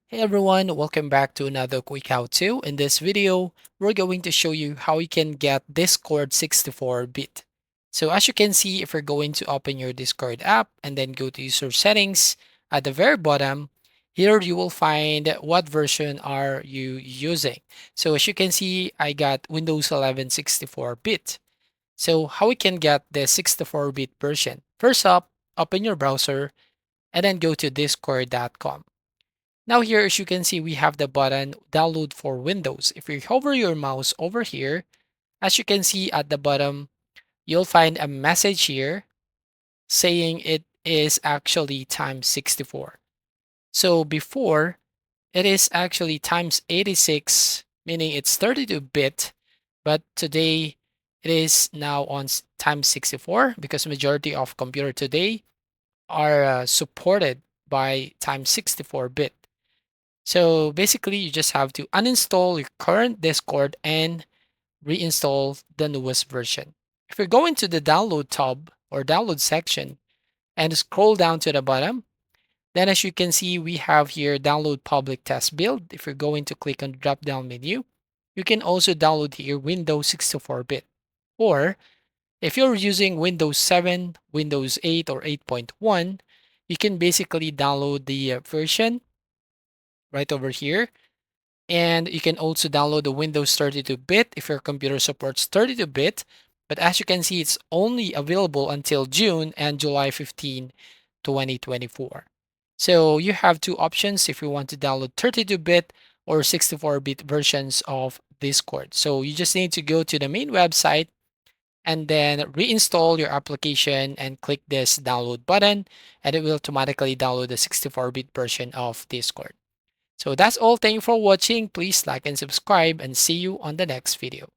Hey everyone, welcome back to another quick how-to. In this video, we're going to show you how you can get Discord 64-bit. So as you can see, if you're going to open your Discord app and then go to user settings, at the very bottom, here you will find what version are you using. So as you can see, I got Windows 11 64-bit. So how we can get the 64-bit version? First up, open your browser and then go to discord.com. Now here, as you can see, we have the button download for Windows. If you hover your mouse over here, as you can see at the bottom, you'll find a message here saying it is actually times 64. So before, it is actually times 86, meaning it's 32-bit, but today it is now on times 64 because majority of computer today are supported by times 64-bit. So basically, you just have to uninstall your current Discord and reinstall the newest version. If you're going to the download tab or download section and scroll down to the bottom, then as you can see, we have here download public test build. If you're going to click on the drop down menu, you can also download here Windows 64-bit. Or if you're using Windows 7, Windows 8, or 8.1, you can basically download the version right over here. And you can also download the Windows 32-bit if your computer supports 32-bit. But as you can see, it's only available until June and July 15, 2024. So you have two options if you want to download 32-bit or 64-bit versions of Discord. So you just need to go to the main website and then reinstall your application and click this download button, and it will automatically download the 64-bit version of Discord. So that's all. Thank you for watching. Please like and subscribe and see you on the next video.